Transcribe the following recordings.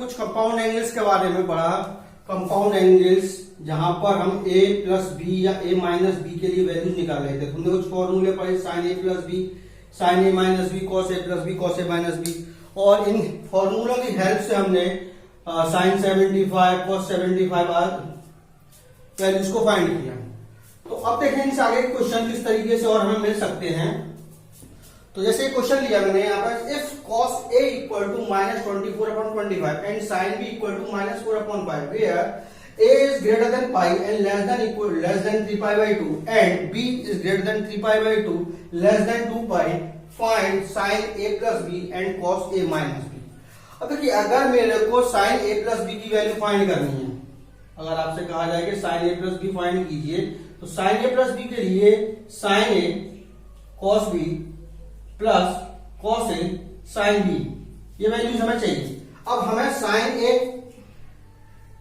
कुछ compound angles के बारे में पढ़ा। कंपाउंड एंगल्स जहां पर हम a प्लस बी या a माइनस बी के लिए वैल्यूज निकाल रहे थे। हमने कुछ फॉर्मूले पढ़े, sine a plus B, sine a minus B, cos a plus B, cos a minus B, और इन फॉर्मूलों की हेल्प से हमने साइन 75, कॉस 75 वैल्यूज को फाइंड किया। तो अब देखें इनसे आगे क्वेश्चन किस तरीके से और हमें मिल सकते हैं। तो जैसे क्वेश्चन लिया मैंने यहाँ पर, if cos a equal to minus 24/25 and sin b equal to minus 4/5 where a is greater than pi and less than 3π/2 and b is greater than 3π/2 less than 2π, find sin a plus b and cos a minus b। अब देखिए, अगर मेरे को sin a plus b की value find करनी है, अगर आपसे कहा जाए कि sin a plus b find कीजिए, तो sin a plus b के लिए sin a cos b plus cos a sin b, ये वैल्यूज हमें चाहिए। अब हमें sin a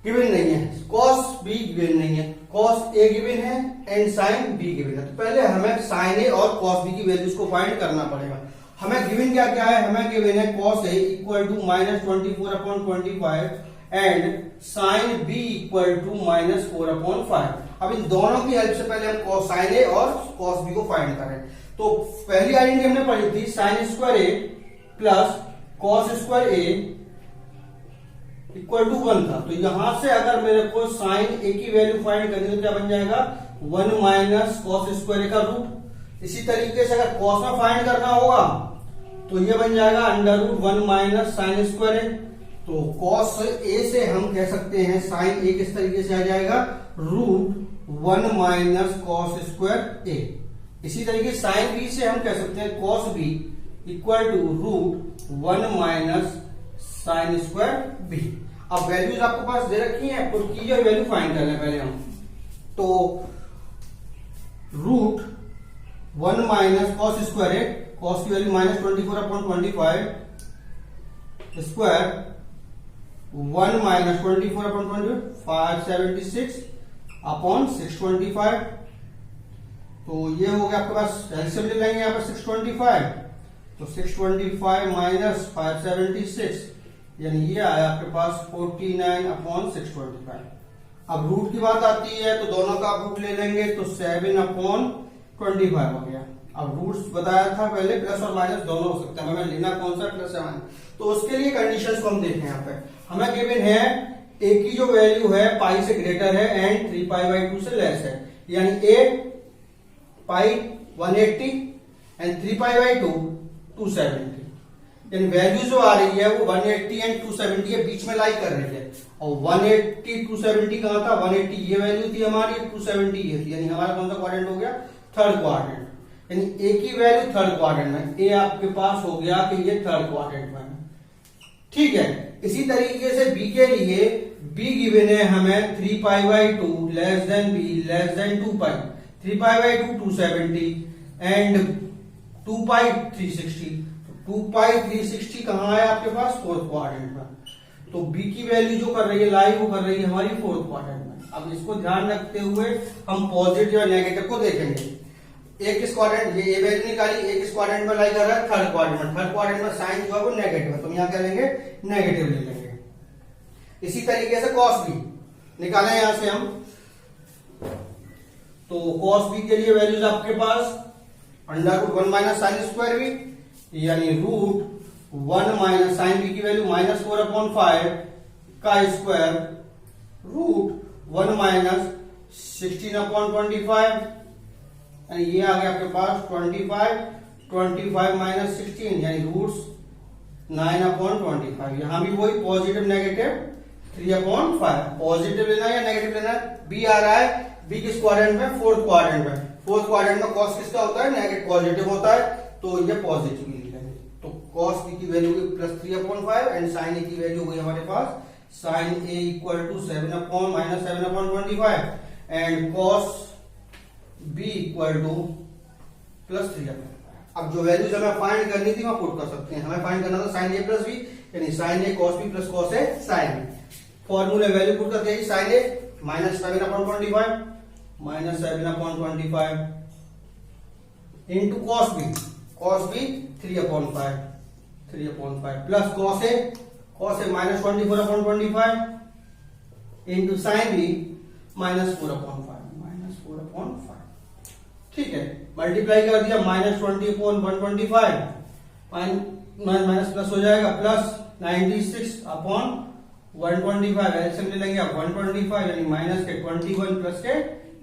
गिवन नहीं है, cos b गिवन नहीं है, cos a गिवन है एंड sin b गिवन है। तो पहले हमें sin a और cos b की वैल्यूज को फाइंड करना पड़ेगा। हमें गिवन क्या क्या है, हमें गिवन है cos a equal to minus 24/25 and sin b equal to minus 4/5। अब इन दोनों की हेल्प से पहले हम sin a और cos b को फाइंड करें। तो पहली आइडेंटिटी हमने पढ़ी थी sin square a plus cos square a equal to 1 था। तो यहां से अगर मेरे को sin a की वैल्यू फाइंड करनी है तो क्या बन जाएगा, 1 माइनस cos स्क्वायर a का रूट। इसी तरीके से अगर cos में फाइंड करना होगा तो ये बन जाएगा √1 माइनस sin स्क्वायर a। तो cos a से हम कह सकते हैं sin a किस तरीके से आ जाएगा, √1 माइनस cos स्क्वायर a। इसी तरीके sin b से हम कह सकते हैं cos b equal to √1 minus sin square b। अब वैल्यूज आपके पास दे रखी है, पुट कीजिए और वैल्यू फाइंड कर लें पहले हम। तो √1 minus cos square a, cos की value minus 24/25 square 1 minus 24/25 576 upon 625। तो ये हो गया आपके पास, एलसीएम ले लेंगे यहाँ पर 625, तो 625 माइनस 576 यानी ये आया आपके पास 49/625। अब रूट की बात आती है तो दोनों का रूट ले लेंगे तो 7/25 हो गया। अब रूट्स बताया था पहले, प्लस और माइनस दोनों हो सकते हैं, हमें लेना कौन सा प्लस या माइनस। तो उसके लिए कंडीशंस को हम देखें। यहाँ पे हमें गिवन है a की जो वैल्यू है पाई से ग्रेटर है एंड 3π/2 से लेस है, यानी a पाई 180 एंड 3π/2 270, यानी वैल्यू जो आ रही है वो 180 एंड 270 के बीच में लाई कर रही है। और 180 270 कहां था, 180 ये वैल्यू थी हमारी, 270 ये थी, यानी हमारा कौन सा क्वाड्रेंट हो गया, थर्ड क्वाड्रेंट। यानी a की वैल्यू थर्ड क्वाड्रेंट में, a आपके पास हो गया कि ये थर्ड क्वाड्रेंट में, ठीक है। इसी तरीके से b के लिए b गिवन है हमें 3π/2 less than b less than 2π, 3π/2 270 and 2π 360। 2π 360 कहां है आपके पास, फोर्थ क्वाड्रेंट में। तो b की वैल्यू जो कर रही है लाई, वो कर रही है हमारी फोर्थ क्वाड्रेंट में। अब इसको ध्यान रखते हुए हम पॉजिटिव और नेगेटिव को देखेंगे। एक किस क्वाड्रेंट, ये वैल्यू निकाली, एक किस क्वाड्रेंट में लाई कर रहा है, थर्ड क्वाड्रेंट में। थर्ड क्वाड्रेंट में साइन जो है वो नेगेटिव है, तो हम यहाँ क्या लेंगे, नेगेटिव ले लेंगे। इसी तरीके से cos b निकाले यहां से हम, तो cos b के लिए वैल्यूज आपके पास √1 माइनस साइन स्क्वायर b, यानी √1 माइनस साइन b की वैल्यू माइनस 4/5 का स्क्वायर √1 माइनस 16/25, यानी ये आ गया आपके पास 25 माइनस 16 यानी √9/25। यहां भी वही पॉजिटिव नेगेटिव 3/5। पॉजिटिव लेना या नेगेटिव लेना, b आ रहा है, b किस क्वाड्रेंट में, फोर्थ क्वाड्रेंट में। फोर्थ क्वाड्रेंट में cos किसका होता है, नेगेटिव पॉजिटिव होता है, तो ये पॉजिटिव लिख लेंगे। तो cos b की value plus 3/5 and sin a की वैल्यू हुई हमारे पास sin a equal to 7/25 and cos b equal to plus 3/5। अब जो वैल्यूज हमें फाइंड करनी थी वहां पुट कर सकते हैं। हमें फाइंड करना था sin a प्लस b, यानी sin a cos b plus cos a sin b। फॉर्मूले वैल्यू पुट करते हैं, sin a minus 7/25 into cos b 3/5 plus cos cos A -24/25 into sine B -4/5 ठीक है, मल्टीप्लाई कर दिया -20/125 माइनस प्लस हो जाएगा प्लस 96/125 एलसीएम ले लेंगे आप 125 यानी माइनस के 21 प्लस के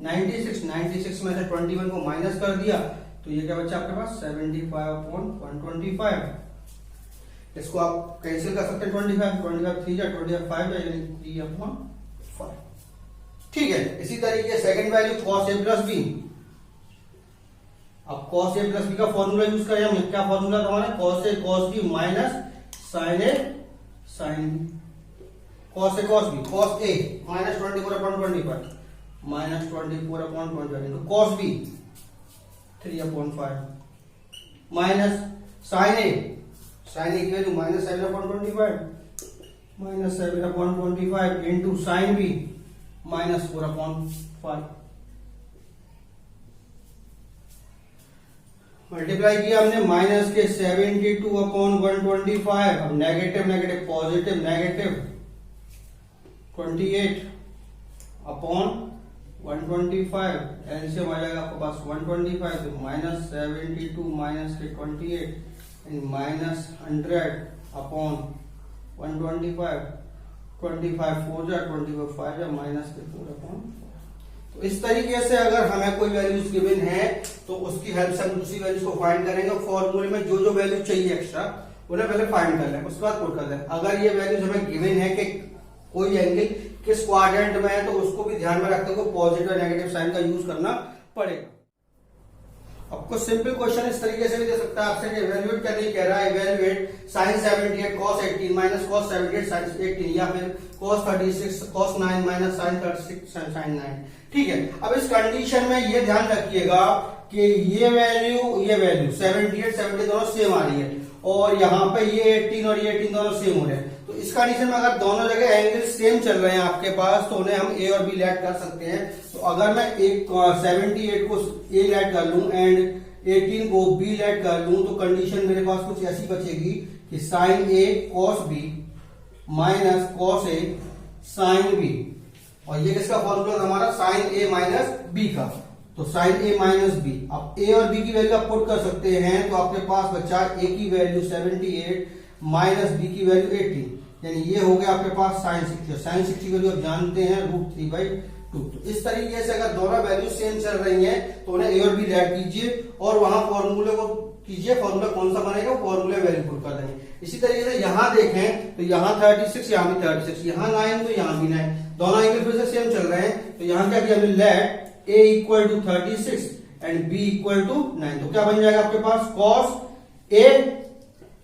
96 में से 21 को माइनस कर दिया तो ये क्या बचा आपके पास 75/125। इसको आप कैंसिल कर सकते हैं 25 3 या 25 यानी 3/5। ठीक है, इसी तरीके second value cos a plus B. अब cos a प्लस बी का फॉर्मूला यूज करें हम। क्या फॉर्मूला था हमारा cos a cos b minus sin a sin b। cos a cos b cos a -24/25 -24/25 into cos b 3/5 minus sin a की value -7/25 -7/25 into sin b -4/5। Multiply किया हमने minus के 72/125। अब negative negative positive negative 28/125 LCM आ जाएगा आपके पास 125 तो -72 minus के 28 -100/125 25 4 जा 25 जा माइनस के 4/5। तो इस तरीके से अगर हमें कोई वैल्यूज गिवन है तो उसकी हेल्प से हम दूसरी वैल्यूज को फाइंड करेंगे। फॉर्मूले में जो जो वैल्यू चाहिए एक्स्ट्रा उन्हें पहले फाइंड कर लें, उसके बाद पुट कर लें। अगर ये वैल्यूज हमें गिवन है कि कोई एंगल किस क्वाड्रेंट में है तो उसको भी ध्यान में रखते हुए पॉजिटिव और नेगेटिव साइन का यूज करना पड़ेगा। अब कुछ सिंपल क्वेश्चन इस तरीके से भी दे सकता है आपसे कि इवैल्यूएट करने कह रहा है। Evaluate sin 78 cos 18 minus cos 78 sin 18 या फिर cos 36 cos 9 minus sin 36 sin 9। ठीक है, अब इस कंडीशन में ये ध्यान रखिएगा कि ये वैल्यू 78 70 दोनों सेम आ रही है और यहाँ पे ये 18 और ये 18 दोनों सेम हो रहे हैं। तो इस कंडीशन में अगर दोनों जगह एंगल सेम चल रहे हैं आपके पास तो उन्हें हम ए और बी लेट कर सकते हैं। तो अगर मैं एक 78 को ए लेट कर लूं एंड 18 को बी लेट कर लूं तो कंडीशन मेरे पास कुछ ऐसी बचेगी कि sin a cos b minus cos a sin b। और ये किसका फॉर्मूला था हमारा sin a माइनस b का। तो sin a माइनस b। अब a और b की वैल्यू आप पुट कर सकते हैं तो आपके पास बचा a की वैल्यू 78 माइनस b की वैल्यू 18 यानी ये हो गया आपके पास sin 60। sin 60 की वैल्यू आप जानते हैं √3/2। तो इस तरीके से अगर दोनों वैल्यू सेम चल रही हैं तो उन्हें a और b लेट कीजिए और वहां फॉर्मूले को कीजिए। फॉर्मूला कौन सा बनेगा फॉर्मूले वैल्यू पुट कर देंगे। इसी तरीके से यहां देखें तो यहाँ 36 यहाँ भी 36 यहाँ 9 तो यहाँ भी 9 दोनों एंगल फिर से सेम चल रहे हैं। तो यहाँ क्या किया हमने let a equal to 36 and b equal to 9। तो क्या बन जाएगा आपके पास cos a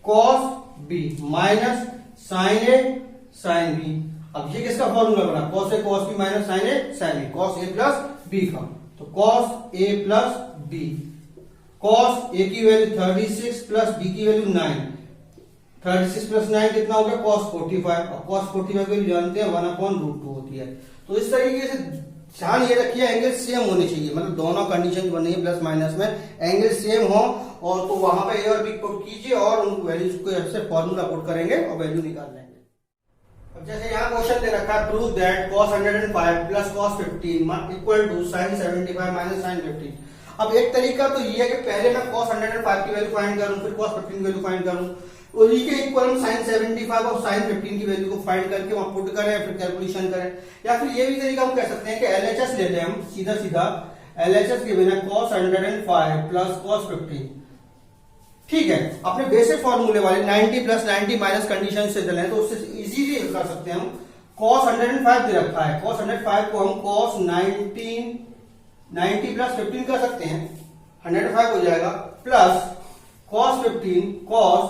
cos b minus sin a sin b। अब ये किसका फॉर्मूला बना cos a cos b minus sin a sin b cos a plus b का। तो cos a plus b cos a की वैल्यू 36 प्लस b की value 9 36 plus 9 कितना हो गया cos 45। अब cos 45 को जानते हैं 1/√2 होती है। तो इस तरीके से ध्यान ये रखिए एंगल सेम होने चाहिए, मतलब दोनों कंडीशन बनी है प्लस माइनस में एंगल सेम हो और तो वहां पे ए और बी पुट कीजिए और उन वैल्यूज को ऐसे फॉर्मूला पुट करेंगे और वैल्यू निकाल लेंगे। अब जैसे यहाँ क्वेश्चन दे रखा है prove that cos 105 plus cos 15 equal to sin 75 minus sin 15। अब एक तरीका तो ये है कि पहले मैं cos 105 की वैल्यू फाइंड करूं फिर cos 15 की वैल्यू फाइंड करूं और ये के इक्वल हम sin 75 और sin 15 की वैल्यू को फाइंड करके वहां पुट करें फिर कैलकुलेशन करें। या फिर ये भी तरीका हम कह सकते हैं कि LHS ले लें हम सीधा सीधा LHS के बिना cos 105 प्लस cos 15। ठीक है, अपने बेसिक फॉर्मूले वाले 90 प्लस 90 माइनस कंडीशन से चले तो उससे इजीली कर सकते हैं हम। cos 105 दे रखा है cos 105 को हम cos 90 प्लस 15 कर सकते हैं 105 हो जाएगा plus cos 15 cos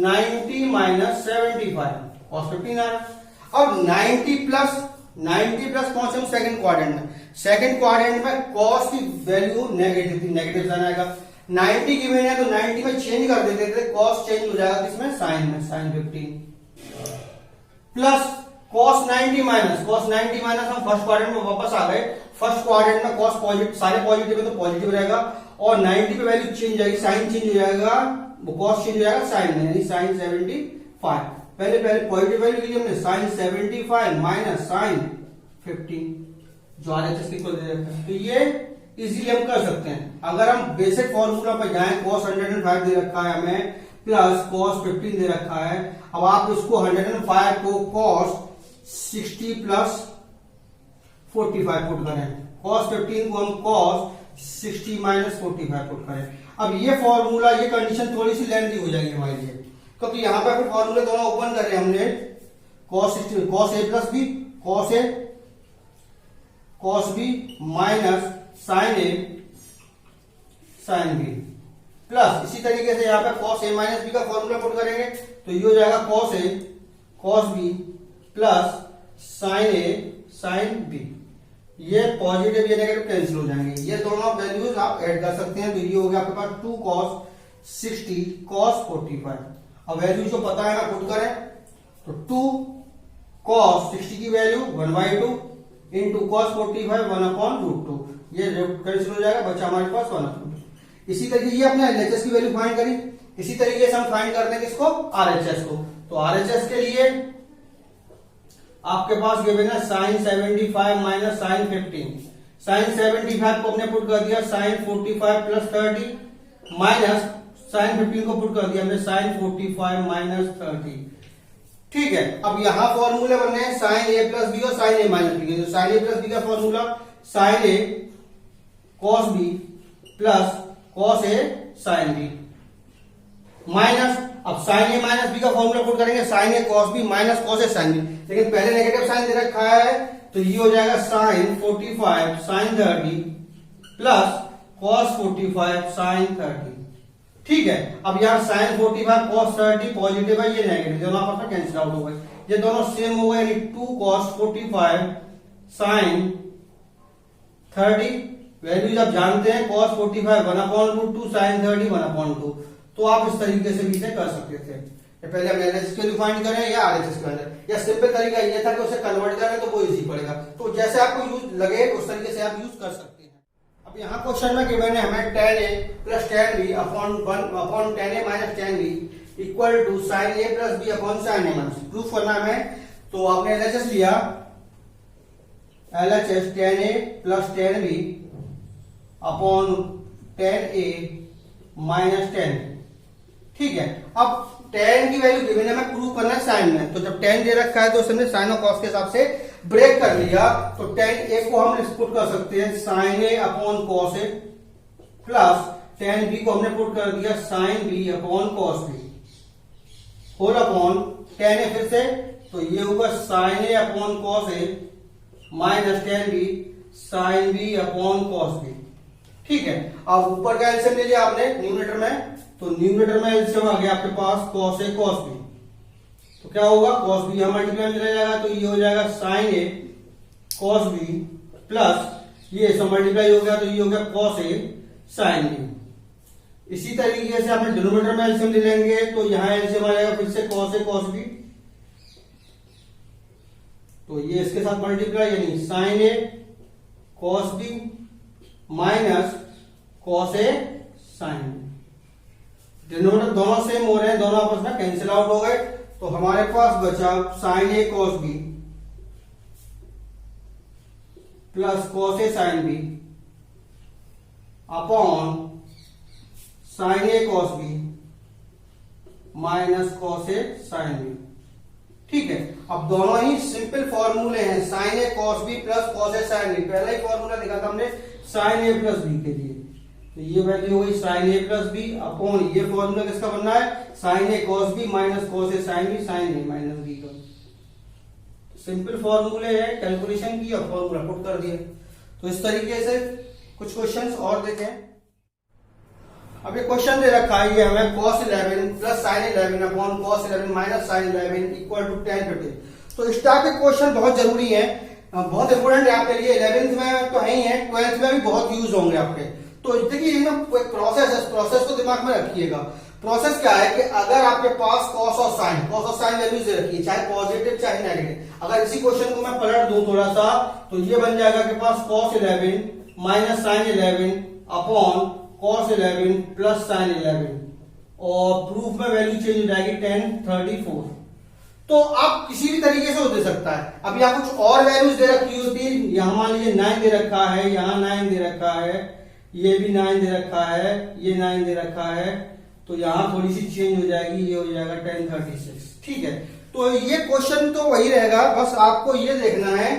90 minus 75 cos 15 आ रहा। अब 90 प्लस पहुंचे हम सेकंड क्वाड्रेंट में। सेकंड क्वाड्रेंट में cos की वैल्यू नेगेटिव थी नेगेटिव साइन आएगा 90 की वैल्यू है तो 90 में चेंज कर देते थे cos चेंज हो जाएगा किसमें साइन में sin 15 प्लस cos 90 माइनस हम फर्स्ट क्वाड्रेंट में वापस आ गए। फर्स्ट क्वाड्रेंट में cos पॉजिटिव सारे पॉजिटिव है तो पॉजिटिव रहेगा और 90 पे वैल्यू चेंज जाएगी साइन चेंज हो जाएगा वो cos चेंज हो जाएगा साइन में यानी sin 75 पहले पहले पॉजिटिव वैल्यू ली हमने साइन 75 माइनस साइन 15 जो RHS इक्वल दे रखा है। तो ये इजीली हम कर सकते हैं। अगर हम बेसिक फॉर्मूला पर जाएं, cos 105 दे रखा है हमें प्लस cos 15 दे रखा है। अब आप इसको 105 को cos 60 प्लस 45 पुट करें, cos 15 को हम cos 60 माइनस 45 पुट करें। अब ये फॉर्मूला, ये कंडीशन थोड़ी सी लेंथी हो जाएगी हमारे लिए, क्योंकि यहां पर फिर फॉर्मूले दोनों ओपन कर रहे हैं हमने। cos 60 cos a plus B cos a cos b minus sin a sin b plus इसी तरीके से यहाँ पे cos a माइनस b का फॉर्मूला पुट करेंगे तो ये हो जाएगा cos a cos b plus sin a sin b। ये पॉजिटिव ये नेगेटिव कैंसिल हो जाएंगे, ये दोनों वैल्यूज आप ऐड कर सकते हैं। तो ये हो गया आपके पास 2 cos 60 cos 45। अब वैल्यू जो पता है ना पुट करें तो 2 cos 60 की वैल्यू 1/2 इंटू cos 45 1/√2, ये कैंसिल हो जाएगा, बचा हमारे पास 1/2। इसी तरीके ये अपने LHS की वैल्यू फाइंड करी, इसी तरीके से हम फाइंड करते हैं किसको, RHS को। तो RHS के लिए आपके पास गिवन है साइन 75 माइनस साइन 15। साइन 75 को हमने पुट कर दिया साइन 45 प्लस 30 माइनस साइन 15 को पुट कर दिया हमने साइन 45 माइनस 30। ठीक है, अब यहां फॉर्मूले बनने हैं साइन a प्लस बी और साइन a माइनस बी के। तो साइन a प्लस बी का formula sine a cos B plus cos a sine B minus, अब साइन ए माइनस बी का फॉर्मूला पुट करेंगे sine A cos B minus cos A sine B, लेकिन पहले negative sign दे रखा है तो ये हो जाएगा sine 45 sine 30 plus cos 45 sine 30। ठीक है, अब यहाँ साइन 45 कॉस 30 पॉजिटिव है, ये नेगेटिव, दोनों आपस में कैंसिल आउट हो गए, ये दोनों सेम हो गए, यानी 2 cos 45 साइन 30। वैल्यू जब जानते हैं cos 45 1/√2 साइन 30 1/2, तो आप इस तरीके से भी इसे कर सकते थे। पहले हम LHS के लिए फाइंड करें या RHS के अंदर, या सिंपल तरीका ये था कि उसे कन्वर्ट करें तो वो इजी पड़ेगा। तो जैसे आपको यूज लगे उस तरीके से आप यूज कर सकते हैं। अब यहाँ क्वेश्चन में गिवन है हमें tan a plus tan b upon tan a minus tan b equal to sin a plus b upon sin a minus. Proof करना है हमें, तो आपने LHS लिया, LHS tan a plus tan b upon tan a minus tan। ठीक है, अब tan की वैल्यू गिवन है, हमें प्रूव करना है साइन में। तो जब tan दे रखा है तो उसने साइन और कॉस के हिसाब से ब्रेक कर लिया, तो tan a को हम पुट कर सकते हैं sin a upon cos a plus tan b को हमने पुट कर दिया sin b upon cos b whole upon tan a फिर से, तो ये होगा sin a upon cos a minus tan b sin b upon cos b। ठीक है, अब ऊपर का एलसीएम ले लिया आपने न्यूमरेटर में, तो न्यूमरेटर में एलसीएम आ गया आपके पास cos a cos b, तो क्या होगा cos b यहां मल्टीप्लाई में चला जाएगा, तो ये हो जाएगा sin a cos b plus ये सब मल्टीप्लाई हो गया तो ये हो गया cos a sin b। इसी तरीके से आपने डिनोमिनेटर में एलसीएम ले लेंगे, तो यहां एलसीएम आ जाएगा फिर से cos a cos b, तो ये इसके साथ मल्टीप्लाई यानी sin a cos b minus cos a sin b। Denominator दोनों सेम हो रहे हैं, दोनों आपस में कैंसिल आउट हो गए, तो हमारे पास बचा sin a cos b plus cos a sin b upon sin a cos b minus cos a sin b। ठीक है, अब दोनों ही सिंपल फॉर्मूले हैं, sin a cos b plus cos a sin b। पहला ही फॉर्मूला देखा था हमने sin a प्लस b के लिए, तो ये वैल्यू हो गई sin a plus b upon ये फॉर्मूला किसका बनना है sin a cos b minus cos a sin b sin a minus b का। सिंपल फॉर्मूले है, कैलकुलेशन की और फॉर्मूला पुट कर दिया। तो इस तरीके से कुछ क्वेश्चंस और देखें। अब ये क्वेश्चन दे रखा है ये हमें cos 11 plus sin 11 upon cos 11 minus sin 11 equal to tan 15। तो इस टाइप के क्वेश्चन बहुत जरूरी है, बहुत इंपोर्टेंट है आपके लिए। 11th में तो है ही है, 12th में भी बहुत यूज होंगे आपके। तो देखिए ये ना एक प्रोसेस है, प्रोसेस को दिमाग में रखिएगा। प्रोसेस क्या है कि अगर आपके पास cos और sin वैल्यूज दे रखी है, चाहे पॉजिटिव चाहे नेगेटिव, अगर इसी क्वेश्चन को मैं पलट दूं थोड़ा सा, तो ये बन जाएगा के पास cos 11 minus sin 11 upon cos 11 plus sin 11, और प्रूफ में वैल्यू चेंज हो जाएगी tan 34। तो आप किसी भी तरीके से वो दे सकता है। अब यहाँ कुछ और वैल्यूज दे रखी होती, यहाँ मान लीजिए 9 दे रखा है, यहाँ 9 दे रखा है, ये भी 9 दे रखा है, ये 9 दे रखा है, तो यहाँ थोड़ी सी चेंज हो जाएगी, ये हो जाएगा 1036। ठीक है, तो ये क्वेश्चन तो वही रहेगा, बस आपको ये देखना है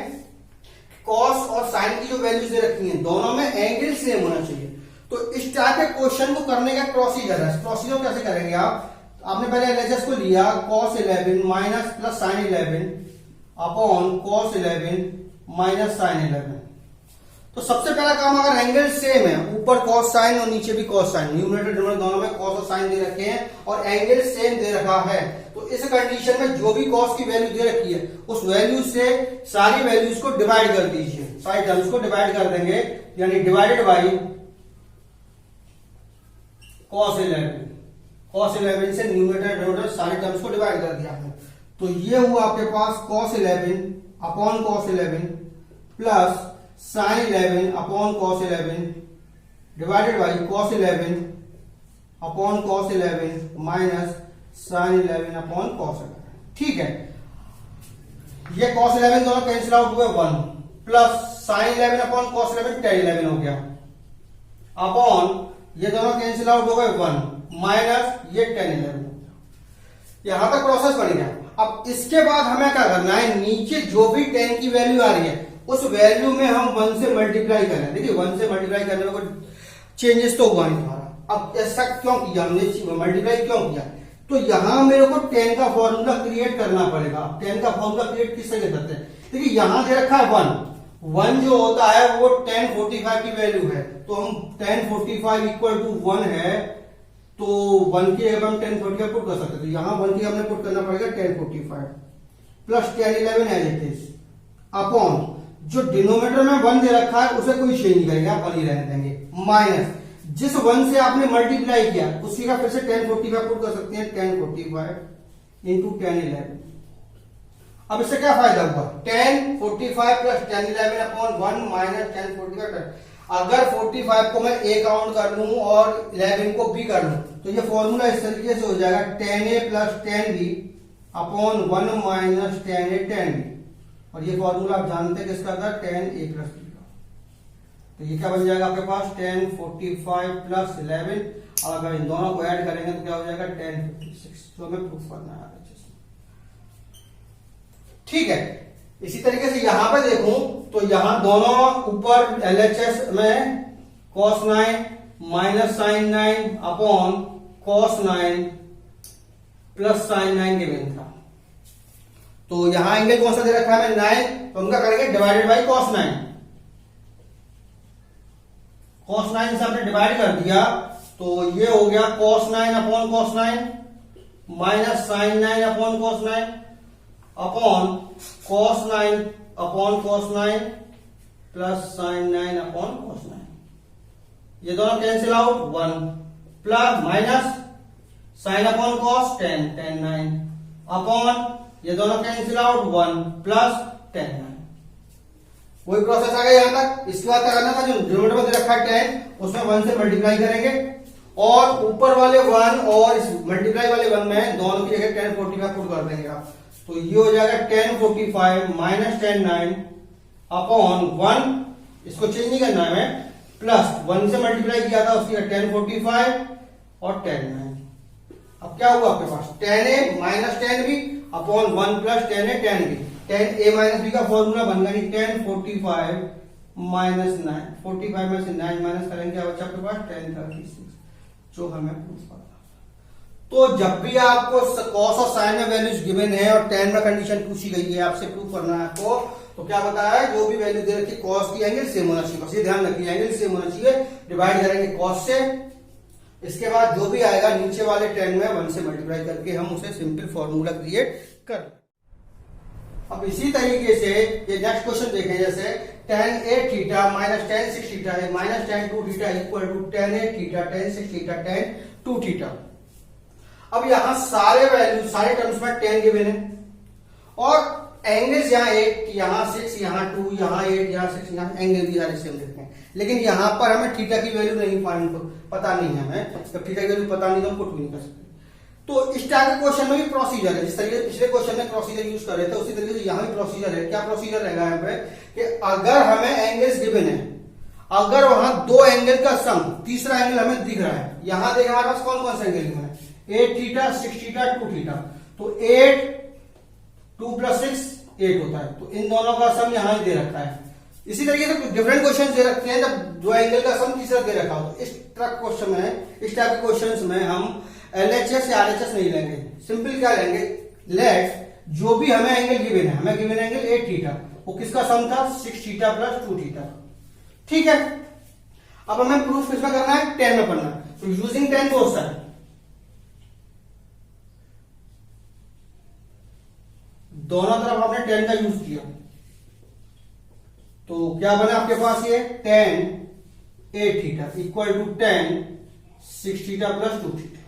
कॉस और साइन की जो वैल्यूज दे रखी हैं दोनों में एंगल सेम होना चाहिए। तो इस टाइप के क्वेश्चन को करने का प्रोसीजर है। प्रोसीजर कैसे करेंगे आप, आपने पहले एलएचएस को लिया cos 11 minus plus sine 11 upon cos 11 minus sine 11। तो सबसे पहला काम, अगर एंगल सेम है, ऊपर cos साइन और नीचे भी cos साइन, न्यूमरेटर डिनोमिनेटर दोनों में cos और साइन दे रखे हैं और एंगल सेम दे रखा है, तो इस कंडीशन में जो भी cos की वैल्यू दे रखी है उस वैल्यू से सारी वैल्यूज को डिवाइड कर दीजिए, सारी टर्म्स को डिवाइड कर देंगे, यानी डिवाइडेड बाई cos 11 से न्यूमरेटर डिनोमिनेटर सारे टर्म्स को डिवाइड कर दिया आपने। तो ये हुआ आपके पास cos 11 upon cos 11 plus sin 11 upon cos 11 divided by cos 11 upon cos 11 minus sin 11 upon cos 11। ठीक है, ये cos 11 दोनों कैंसिल आउट हुए 1 plus sin 11 upon cos 11 tan 11 हो गया, अपॉन ये दोनों कैंसिल आउट हो गए 1 माइनस ये 10 11। यहां तक प्रोसेस बन गया। अब इसके बाद हमें क्या करना है, नीचे जो भी 10 की वैल्यू आ रही है उस वैल्यू में हम 1 से मल्टीप्लाई करें। देखिए 1 से मल्टीप्लाई करने में कोई चेंजेस तो हुआ नहीं हमारा। अब ऐसा क्यों किया हमने, मल्टीप्लाई क्यों किया, तो यहां मेरे को 10 का फॉर्मूला क्रिएट करना पड़ेगा। 10 का फॉर्मूला क्रिएट किससे करते हैं, देखिए यहां दे रखा है 1 जो होता है वो 1045 की वैल्यू है, तो हम 1045 इक्वल टू 1 है, तो 1 की जगह हम 1045 पुट कर सकते हैं, तो यहां 1 की हमने पुट करना पड़ेगा 1045 plus 10 11 as it is upon जो डिनोमिनेटर में 1 दे रखा है उसे कोई चेंज नहीं करेंगे, आप 1 ही रहने देंगे, माइनस जिस 1 से आपने मल्टीप्लाई किया उसी का फिर से 1045 पुट कर सकते हैं, 1045 इंटू 10 11। अब इससे क्या फायदा हुआ, 1045 प्लस 10 11 अपॉन 1 माइनस 1045। अगर 45 को मैं ए काउंट कर लूं और 11 को बी कर लूं तो ये फॉर्मूला इस तरीके से हो जाएगा 10a plus 10b upon 1 minus 10a 10b, और ये फॉर्मूला आप जानते हैं किसका था, 10a प्लस b का। तो ये क्या बन जाएगा आपके पास 1045 प्लस 11, और अगर इन दोनों को ऐड करेंगे तो क्या हो जाएगा 1056, जो हमें प्रूफ करना है। ठीक है, इसी तरीके से यहां पे देखूं तो यहां दोनों ऊपर एलएचएस में cos 9 minus sin 9 upon cos 9 plus sin 9 given था, तो यहां एंगल कौन सा दे रखा है हमें 9, तो उनका करेंगे डिवाइडेड बाई cos 9। cos 9 से हमने डिवाइड कर दिया तो ये हो गया cos 9 upon cos 9 minus sin 9 upon cos 9 upon cos 9 upon cos 9 plus sin 9 upon cos 9। ये दोनों cancel out 1 plus minus sin upon cos 10 10 9 upon ये दोनों कैंसिल आउट 1 प्लस 10 9। वही प्रोसेस आ गया यहां तक। इसके बाद क्या करना था, जो डिनोमिनेटर में दे रखा है 10 उसमें 1 से मल्टीप्लाई करेंगे और ऊपर वाले 1 और इस मल्टीप्लाई वाले 1 में दोनों की जगह 1045 पुट कर देंगे आप, तो ये हो जाएगा 1045 माइनस 10 9 अपॉन 1, इसको चेंज नहीं करना है प्लस 1 से मल्टीप्लाई किया था उसकी 1045 और 10 9। अब क्या हुआ आपके पास 10a minus 10b upon 1 plus 10a 10b, 10a minus b का फॉर्मूला बन गया 1045 माइनस 9, 45 में से 9 माइनस करेंगे क्या बचा आपके पास 1036, जो हमें प्रूफ करना। तो जब भी आपको cos और sin में वैल्यूज गिवन है और 10 में कंडीशन पूछी गई है आपसे प्रूफ करना है आपको, तो क्या बताया है, जो भी वैल्यू दे रखी cos की एंगल सेम होना चाहिए, बस ये ध्यान रखिए एंगल सेम होना चाहिए, डिवाइड करेंगे cos से, इसके बाद जो भी आएगा नीचे वाले 10 में 1 से मल्टीप्लाई करके हम उसे सिंपल फॉर्मूला क्रिएट कर। अब इसी तरीके से ये नेक्स्ट क्वेश्चन देखें, जैसे tan a theta minus tan 6 theta है minus tan 2 theta equal to tan a theta tan 6 theta tan 2 theta. अब यहां सारे वैल्यू सारे टर्म्स में 10 गिवन है और एंगल्स यहां 8 यहां 6 यहां 2 यहां 8 यहां 6 यहां एंगल भी सारे सेम लिखते हैं, लेकिन यहां पर हमें थीटा की वैल्यू नहीं पता नहीं है हमें, जब थीटा की वैल्यू पता नहीं तो हम पुट भी नहीं कर सकते। तो इस टाइप के क्वेश्चन में भी प्रोसीजर है, जिस तरीके से पिछले क्वेश्चन में प्रोसीजर यूज कर रहे थे उसी तरीके से यहाँ भी प्रोसीजर है। क्या प्रोसीजर रहेगा यहाँ पे कि अगर हमें एंगल्स गिवन है, अगर वहां दो एंगल का सम, तीसरा एंगल हमें दिख रहा है, यहां देखिए हमारे पास कौन कौन सा एंगल गिवन है, 8 थीटा, 6 थीटा, 2 थीटा। तो 8 2 + 6 8 होता है, तो इन दोनों का सम यहां दे रखा है। इसी तरीके से डिफरेंट क्वेश्चन दे रखते हैं, जब दो एंगल का सम तीसरा दे रखा हो। तो इस टाइप क्वेश्चन में, इस टाइप के क्वेश्चन में हम LHS या RHS नहीं लेंगे, सिंपल क्या लेंगे, लेट जो भी हमें एंगल गिवन है, हमें गिवन एंगल 8 थीटा, वो किसका सम था, 6 थीटा + 2 थीटा। ठीक है, अब हमें प्रूफ किसमें करना है, 10 में करना है। तो यूजिंग 10 बोथ साइड, दोनों तरफ आपने 10 का यूज किया, तो क्या बना आपके पास, ये 10 8 theta equal to 10 6 theta + 2 theta.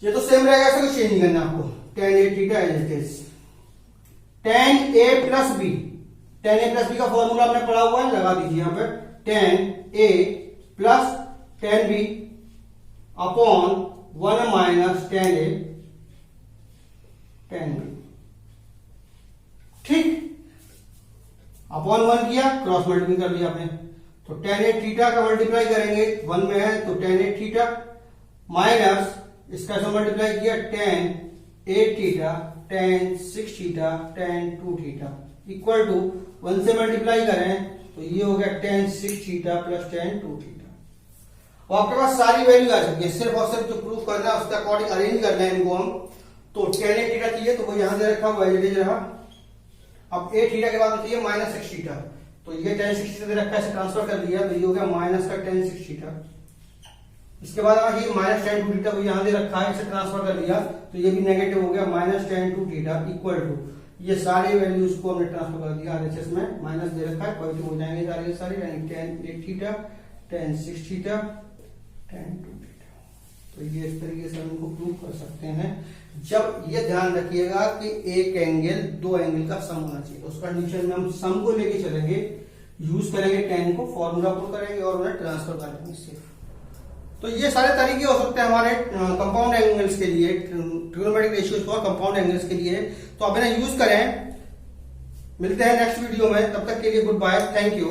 ये तो सेम रहेगा, ऐसा कुछ चेंज नहीं करना आपको। 10 8 theta as it is. 10a + b, 10a + b का फॉर्मूला आपने पढ़ा हुआ है, लगा दीजिए यहां पे। 10a + 10b upon 1 - 10a 10b। ठीक, अपॉन 1 किया, क्रॉस मल्टीप्लाई कर लिया आपने, तो 10 8 थीटा का मल्टीप्लाई करेंगे, 1 में है तो 10 8 थीटा माइनस इसका से मल्टीप्लाई किया 10 8 theta 10 6 theta 10 2 theta equal to 1 से मल्टीप्लाई करें तो ये हो गया 10 6 थीटा + 10 2 थीटा। और आपके पास सारी वैल्यू आ सकती है, सिर्फ और सिर्फ जो प्रूफ करना है उसके अकॉर्डिंग अरेंज करना है इनको हम। तो 10 8 थीटा चाहिए तो वो यहां से रखा हुआ है, रहा। अब 8 थीटा के बाद चाहिए -6 थीटा, तो ये 10 6 थीटा दे रखा है, इसे ट्रांसफर कर दिया, तो ये हो गया माइनस का 10 6 थीटा। इसके बाद ये -10 2 थीटा को यहां दे रखा है, इसे ट्रांसफर कर दिया, तो ये भी नेगेटिव हो गया, -10 2 थीटा इक्वल टू, ये सारे वैल्यूज को हमने ट्रांसफर कर दिया RHS में, माइनस दे रखा है, पॉजिटिव हो जाएंगे सारे सारे, यानी 10 8 थीटा 10 6 थीटा 10 2 थीटा। तो ये इस तरीके से हम इनको प्रूव कर सकते हैं। जब ये ध्यान रखिएगा कि एक एंगल दो एंगल का सम होना चाहिए, उस कंडीशन में हम सम को लेके चलेंगे, यूज करेंगे 10 को, फॉर्मूला पुट करेंगे और उन्हें ट्रांसफर कर देंगे सिर्फ। तो ये सारे तरीके हो सकते हैं हमारे कंपाउंड एंगल्स के लिए, trigonometric ratios for compound angles के लिए। तो आप इन्हें यूज करें। मिलते हैं नेक्स्ट वीडियो में, तब तक के लिए गुड बाय, थैंक यू।